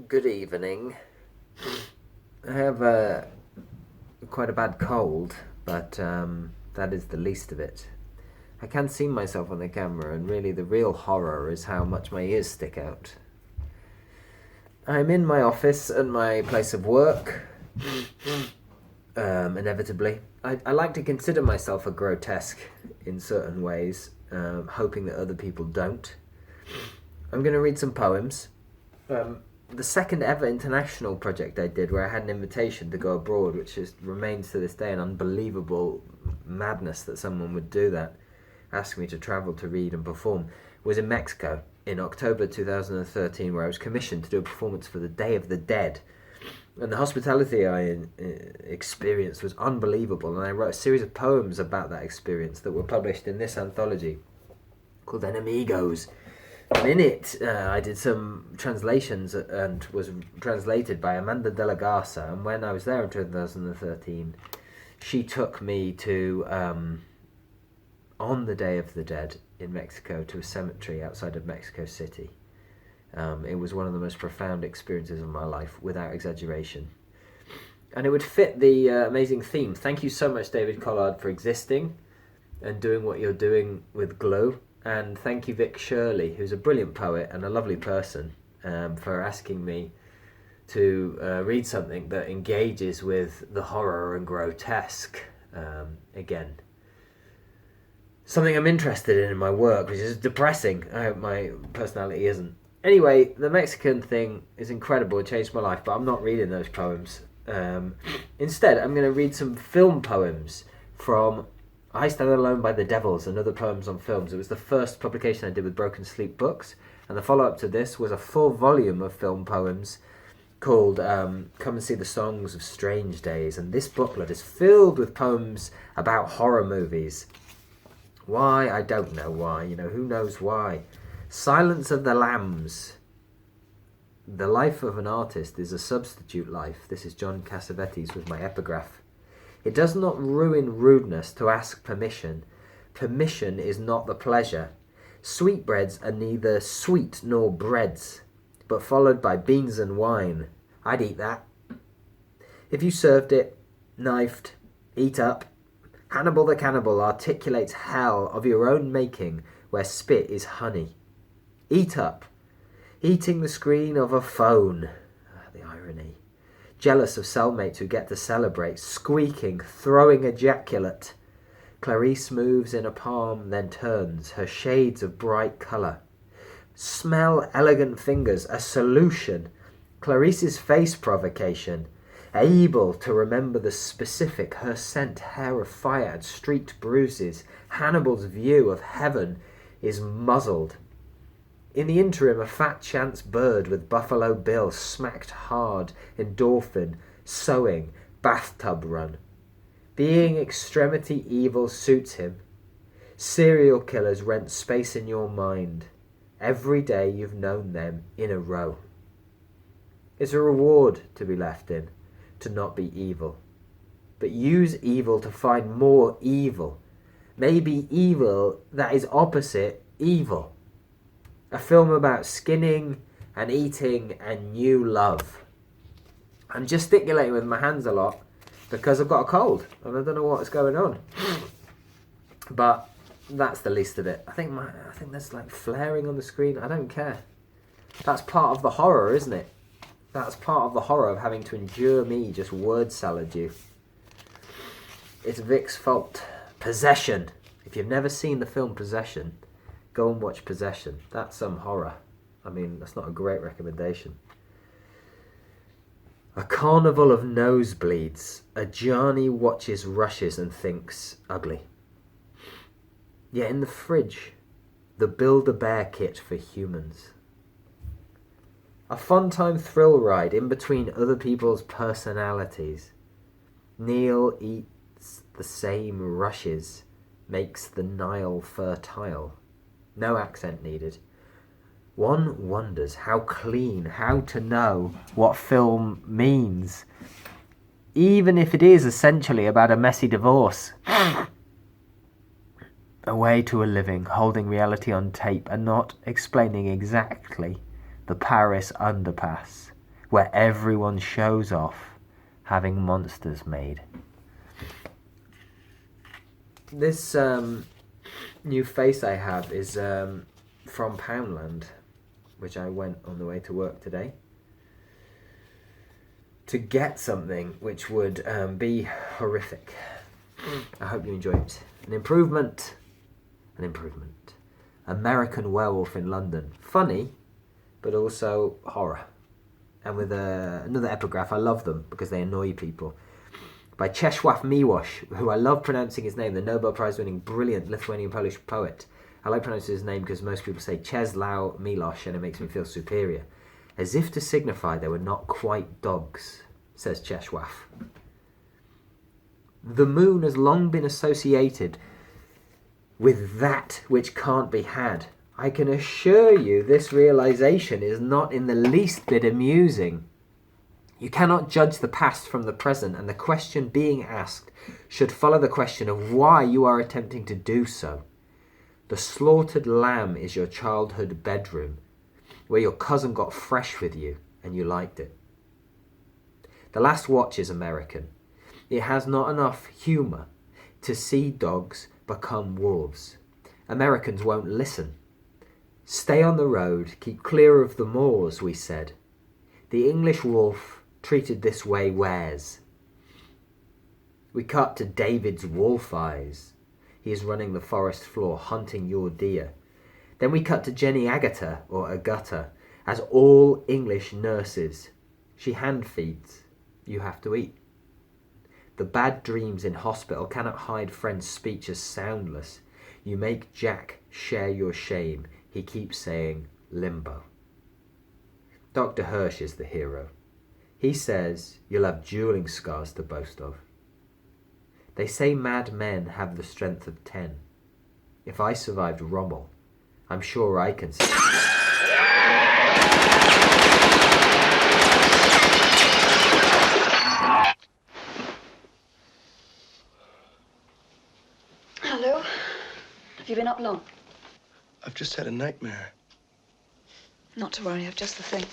Good evening. I have quite a bad cold, but that is the least of it. I can see myself on the camera, and really the real horror is how much my ears stick out. I'm in my office and my place of work, inevitably. I like to consider myself a grotesque in certain ways, hoping that other people don't. I'm going to read some poems. The second ever international project I did, where I had an invitation to go abroad, which remains to this day an unbelievable madness that someone would do that, ask me to travel to read and perform, was in Mexico in October 2013, where I was commissioned to do a performance for the Day of the Dead. And the hospitality I experienced was unbelievable, and I wrote a series of poems about that experience that were published in this anthology called Enemigos. And in it, I did some translations and was translated by Amanda de la Garza. And when I was there in 2013, she took me to, on the Day of the Dead in Mexico, to a cemetery outside of Mexico City. It was one of the most profound experiences of my life, without exaggeration. And it would fit the amazing theme. Thank you so much, David Collard, for existing and doing what you're doing with Glow. And thank you, Vik Shirley, who's a brilliant poet and a lovely person, for asking me to read something that engages with the horror and grotesque again. Something I'm interested in my work, which is depressing. I hope my personality isn't. Anyway, the Mexican thing is incredible. It changed my life, but I'm not reading those poems. Instead, I'm going to read some film poems from I Stand Alone by the Devils and Other Poems on Films. It was the first publication I did with Broken Sleep Books, and the follow-up to this was a full volume of film poems called Come and See the Songs of Strange Days, and this booklet is filled with poems about horror movies. Why? I don't know why. Who knows why? Silence of the Lambs. The life of an artist is a substitute life. This is John Cassavetes with my epigraph. It does not ruin rudeness to ask permission. Permission is not the pleasure. Sweetbreads are neither sweet nor breads, but followed by beans and wine. I'd eat that. If you served it, knifed, eat up. Hannibal the cannibal articulates hell of your own making, where spit is honey. Eat up. Eating the screen of a phone. The irony. Jealous of cellmates who get to celebrate, squeaking, throwing ejaculate. Clarice moves in a palm, then turns, her shades of bright colour. Smell elegant fingers, a solution. Clarice's face provocation, able to remember the specific, her scent, hair of fire and streaked bruises. Hannibal's view of heaven is muzzled. In the interim, a fat chance bird with Buffalo Bill smacked hard, endorphin, sewing, bathtub run. Being extremity evil suits him. Serial killers rent space in your mind. Every day you've known them in a row. It's a reward to be left in, to not be evil. But use evil to find more evil. Maybe evil that is opposite evil. A film about skinning and eating and new love. I'm gesticulating with my hands a lot because I've got a cold and I don't know what's going on. But that's the least of it. I think there's like flaring on the screen. I don't care. That's part of the horror, isn't it? That's part of the horror of having to endure me just word salad you. It's Vic's fault. Possession. If you've never seen the film Possession, go and watch Possession. That's some horror. I mean, that's not a great recommendation. A carnival of nosebleeds. A Johnny watches rushes and thinks ugly. Yet in the fridge, the Build-A-Bear kit for humans. A fun-time thrill ride in between other people's personalities. Neil eats the same rushes, makes the Nile fertile. No accent needed. One wonders how clean, how to know what film means. Even if it is essentially about a messy divorce. A way to a living, holding reality on tape and not explaining exactly the Paris underpass. where everyone shows off having monsters made. This new face I have is from Poundland, which I went on the way to work today to get something which would be horrific. I hope you enjoy it. An improvement. American Werewolf in London. Funny, but also horror. And with another epigraph, I love them because they annoy people. By Czesław Miłosz, who I love pronouncing his name, the Nobel Prize winning brilliant Lithuanian-Polish poet. I like pronouncing his name because most people say Czesław Miłosz and it makes me feel superior. As if to signify they were not quite dogs, says Czesław. The moon has long been associated with that which can't be had. I can assure you this realization is not in the least bit amusing. You cannot judge the past from the present, and the question being asked should follow the question of why you are attempting to do so. The slaughtered lamb is your childhood bedroom, where your cousin got fresh with you and you liked it. The Last Watch is American. It has not enough humour to see dogs become wolves. Americans won't listen. Stay on the road, keep clear of the moors, we said. The English wolf, treated this way, wears. We cut to David's wolf eyes. He is running the forest floor, hunting your deer. Then we cut to Jenny Agata, or Agata, as all English nurses. She hand feeds. You have to eat. The bad dreams in hospital cannot hide friend's speech as soundless. You make Jack share your shame. He keeps saying, limbo. Dr. Hirsch is the hero. He says you'll have dueling scars to boast of. They say mad men have the strength of 10. If I survived Rommel, I'm sure I can survive. Hello. Have you been up long? I've just had a nightmare. Not to worry, I've just the thing.